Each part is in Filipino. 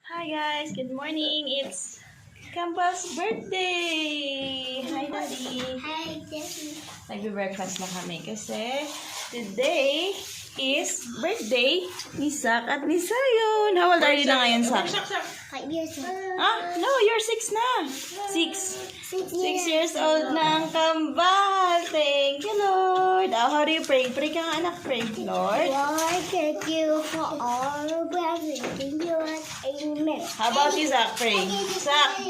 Hi guys, good morning. It's Kampa's birthday. Hi Daddy. Hi, Daddy. Nagbe-breakfast na kami kasi today is birthday ni Sak at ni Sayon. How old are you na ngayon, Sak? 5 years old. No, you're 6 na. 6. 6 6 years old na ang kambal. Thank you, Lord. How do you pray? Pray ka nga, anak. Pray, Lord. Lord, thank you for all the blessings in your life. Amen. How about you, Sak? Pray. Sak,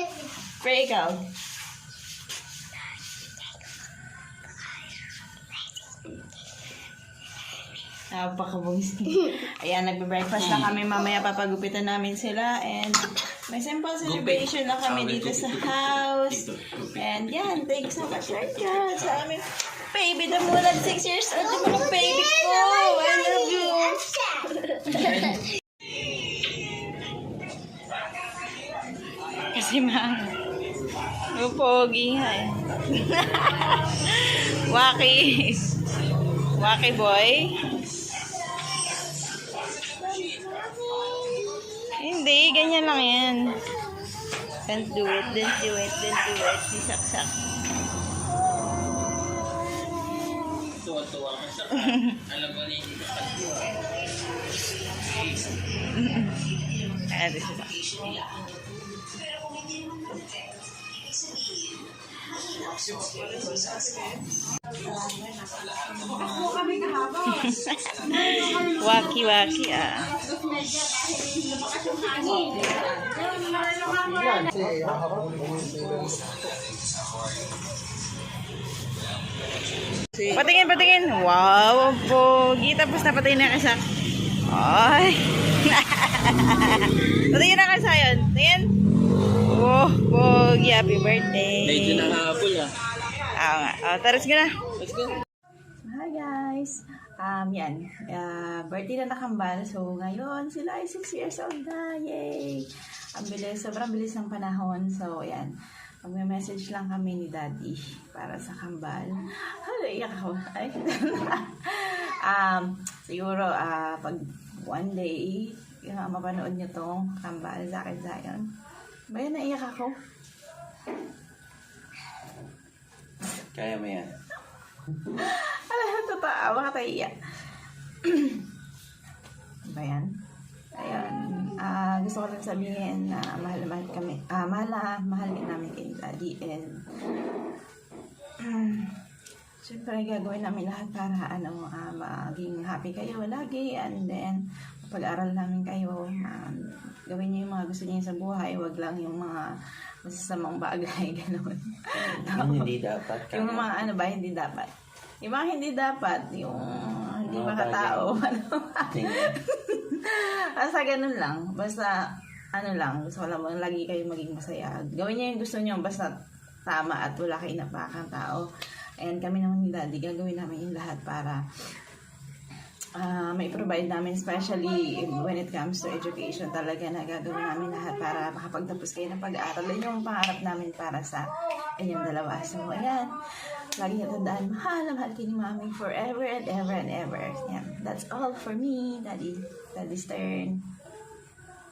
pray ikaw. Napakabungis. Ayan, nagbe-breakfast na kami. Mamaya papagupitan namin sila. And may simple celebration na kami dito sa house. And yan, thanks so much, Lord God, sa aming baby na mula 6 years old. Yung mga baby ko. I love you. Kasi pogi. Ay. Waki. Waki boy. Hindi, ganyan lang yan. Don't do it, don't do it, don't do it. Disaksak. Tuwa-tuwa ka sa alam mo ni Ayan, this is Waki-waki Patingin. Wow, pogi. Tapos napatayin na kasi. Ay. Patingin na kasi yun. Tingin. Oh, pogi. Happy birthday. medyo nahabol Oo nga. Taras ka na. Let's go. Hi guys. Yan. Birthday na nakambal. So, ngayon, sila ay 6 years old na. Yay! Ang bilis. Sobrang bilis ng panahon. So, yan. Magme-message lang kami ni Daddy para sa kambal. Hala, iyak ako. Ay. Siguro, pag one day, mapanood nyo tong kambal sa akin Zion. Bayan, naiyak ako. Kaya mo yan. Totoo, baka tayo iyak. Ba yan? Ayun. Gusto ko lang sabihin na mahal kami. Mahal din namin kay Daddy. And siyempre gagawin namin lahat para maging happy kayo lagi. And then pag-aral namin kayo. Gawin niyo yung mga gusto niyo sa buhay. Wag lang yung mga masasamang bagay. Ganun. Yung hindi dapat. Yung mga hindi dapat. Yung mga hindi dapat, yung hindi makatao. Basta ganun lang. Basta, gusto ko lang lagi kayo maging masaya. Gawin niyo yung gusto niyo, basta tama at wala kayo napakang tao. And kami naman ni Daddy, gagawin namin yung lahat para may provide namin, especially when it comes to education, talaga na gagawin namin lahat para makapagtapos kayo ng pag-aaral. Yun yung pangarap namin para sa inyong dalawa. So, ayan. Lagi niyo tandaan, mahal kayo ni Mami forever and ever and ever. Yan. That's all for me, Daddy's turn.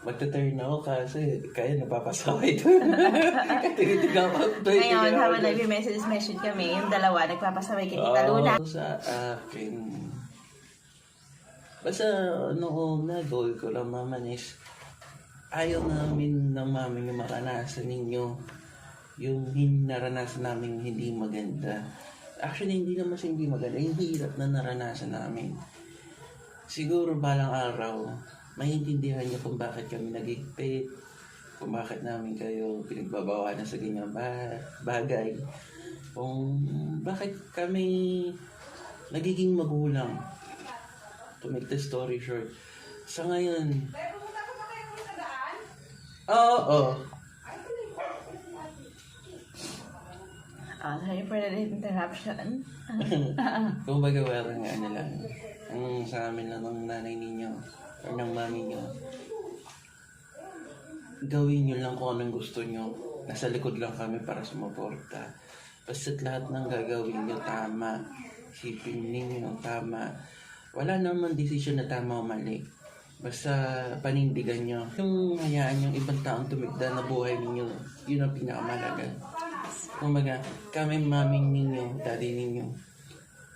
Magta-turn ako kasi kaya napapasaway doon. Katigitig ako. Ngayon, habang nag-message kami, yung dalawa, nagpapasaway kay Tita Luna. Sa akin, basta noong goal ko lang naman is ayaw namin ng mami yung maranasan ninyo yung naranasan namin hindi maganda. Actually, hindi naman siya hindi maganda. Yung hirap na naranasan namin. Siguro balang araw, maintindihan niyo kung bakit kami nagigpit, kung bakit namin kayo pinagbabawalan sa ganyang bagay, kung bakit kami nagiging magulang. To make the story short. Sa ngayon, oo. Sorry for the interruption. Kung baga parang lang, ang sa amin lang ng nanay ninyo, or ng mami nyo, gawin nyo lang kung anong gusto nyo. Nasa likod lang kami para sumuporta. Basta't lahat ng gagawin nyo tama. Isipin ninyo ng tama. Wala naman desisyon na tama o mali. Basta panindigan nyo. Yung hayaan yung ibang taong tumigda na buhay ninyo, yun ang pinakamalaga. Kumbaga, kami maming ninyo, daddy ninyo,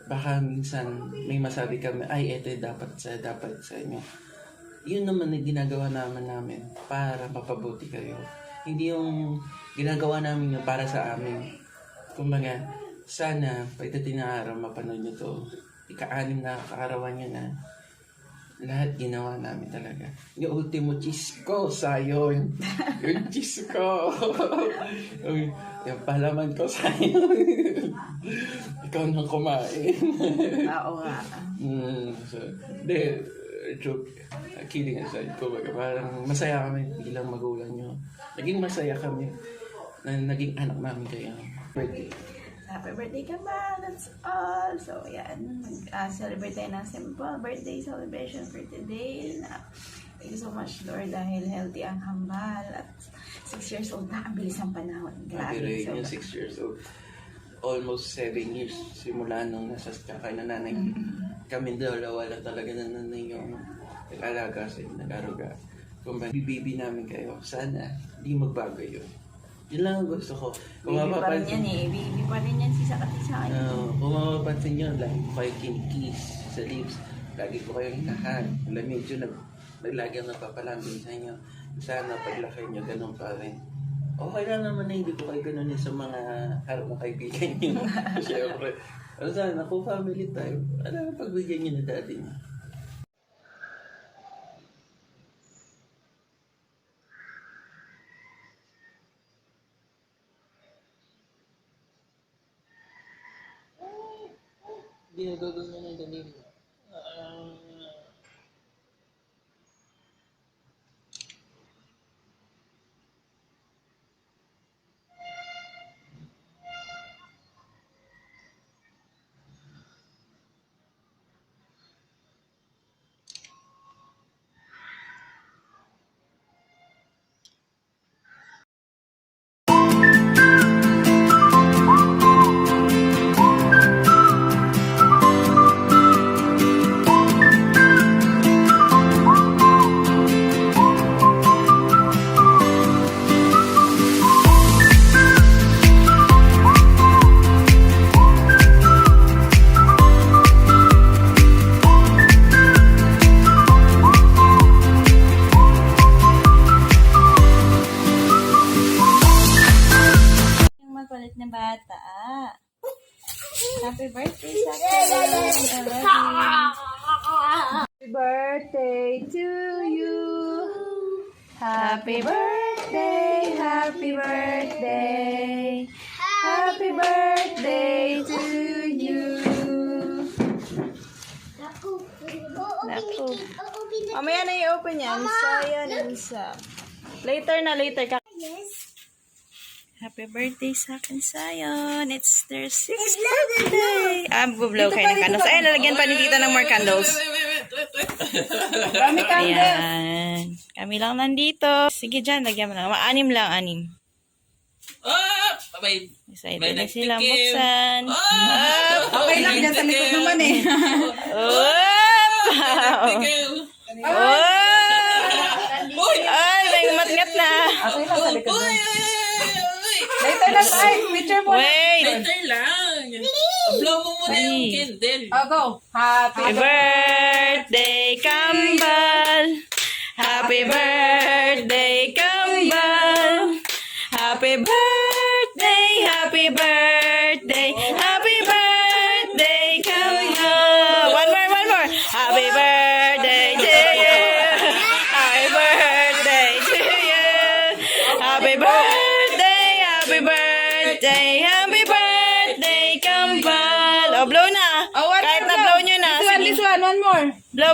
baka minsan may masabi kami, ay eto dapat sa inyo. Yun naman na ginagawa namin para mapabuti kayo. Hindi yung ginagawa namin yun para sa amin. Kumbaga, sana pagdating na araw mapanood nyo to, ika-6 na kaarawan nyo na lahat ginawa namin talaga. Yung ultimo cheese ko, sayo. Yung cheese ko. Yung palaman ko, sayo. Ikaw nang kumain. Oo nga. Joke. Kidding aside. Kumbaga, parang masaya kami bilang magulang nyo. Naging masaya kami na naging anak namin kayo. Birthday. Happy birthday ka ba? That's all. So, yan. Celebrate tayo ng simple birthday celebration for today. Thank you so much, Lord, dahil healthy ang hambal. At 6 years old na. Ang bilis ang panahon. Grabe. Yung 6 years old. Almost 7 years simula nung nasa kakay na nanay. Kami dalawa lang talaga na nanay yung nag-alaga sa inyo, nag-aruga. Kung baby namin kayo, sana di magbago yun. Yun lang ang gusto ko. Kung Baby pa rin mapapansin, yan eh. Baby pa rin yan si Sakati sa akin. kung mapapansin nyo, lagi ko kayo kinikiss sa lips. Lagi ko kayong hinahan. Medyo lagi ang napapalambing sa inyo. Sana paglaki nyo, ganun pa rin. Okay lang naman na hindi ko kayo ganunin sa mga harap ng kaibigan nyo. Siyempre. Pero sana, kung family tayo, alam mo, pagbigyan nyo na dati nyo. Hindi na gagawin mo ng daliri. Yung makulit na bata. Happy birthday, Sakati. Happy birthday to you. Happy birthday, happy birthday. Happy birthday to you. Naku. Mamaya na i-open yan. Sayan and Sam. Later na, later. Yes. Happy birthday sa akin, Sayon. It's their 6th birthday. Bublow kayo ng candles. Ay, lalagyan pa ni Tita ng more candles. Ayan. Kami lang nandito. Sige dyan, lagyan mo lang. 6 lang, 6. Bye-bye. Excited na silang buksan. Okay lang, dyan sa likod naman eh. Ay, may matngat na. Okay lang sa likod naman. Later lang, ay, picture mo. Wait. Later lang. Blow mo muna yung candle. Oh, go. Happy Happy birthday, Kambal. Happy birthday, Kambal. Happy birthday, happy birthday, happy birthday, Kambal. One more. Happy birthday to you. Happy birthday to you. Happy birthday, happy birthday, happy birthday, Kambal. Oh, blow na. Oh, one Kahit more na blow. blow nyo na. This one, one more. Blow.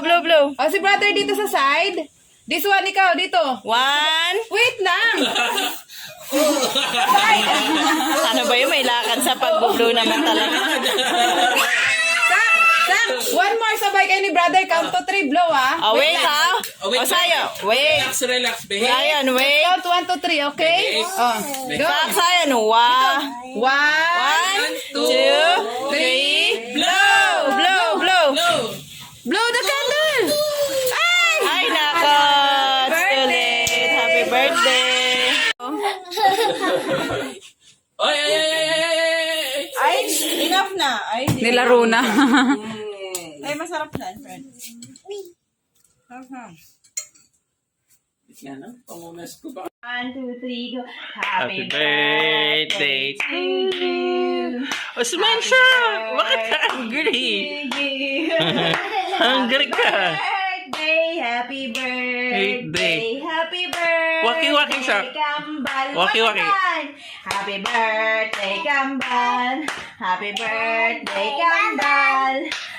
Oh, si brother dito sa side. This one, ikaw, dito. 1. Wait lang. Ano ba yun? May lakad sa pagbublow naman talaga. Sam, one more sabay kayo ni brother. Count to 3, blow ah. Oh, wait ha? wait, Oh, Sayo. Wait. Relax, behave. Sayon, wait. Count 1 to 3, okay? Oh, go. Sayon, 1, 1, 2, 3, blow! blow the candle. Ay, birthday! Ay! Ay, enough na. Ay, Nilaro na. Ay, masarap na, friend. Yan ang pamunas ko ba? 1, 2, 3, go. Happy birthday to you. Osman siya! Bakit ka angry? Hungry ka. Happy birthday, happy birthday. Waki-waki siya. Kambal. Waki-waki. Happy birthday, Kambal. Happy birthday, Kambal.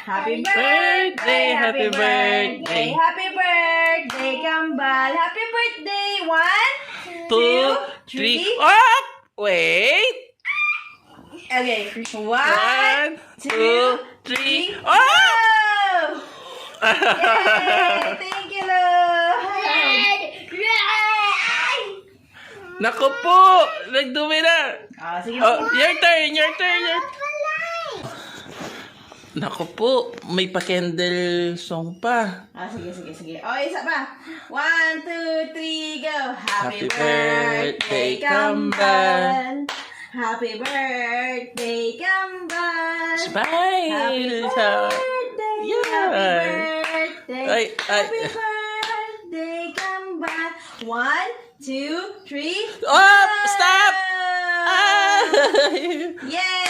Happy birthday, Happy birthday. Happy birthday, Kambal. Happy birthday. 1, 2, 3. Oh! Wait! Okay. 1, 1, 2, 3. Oh! Oh! Yay! Thank you, Lord. Naku po! Nagdumi na! Ah, sige. Oh, your turn! Naku po, may pa-candle song pa. Ah, sige. Oh, isa pa. 1, 2, 3, go. Happy birthday, Kambal. Happy birthday, Kambal. Smile! Happy birthday. Yeah. Happy birthday. Ay. Happy birthday, Kambal. 1, 2, 3. Oh! Stop! Ah! Yay!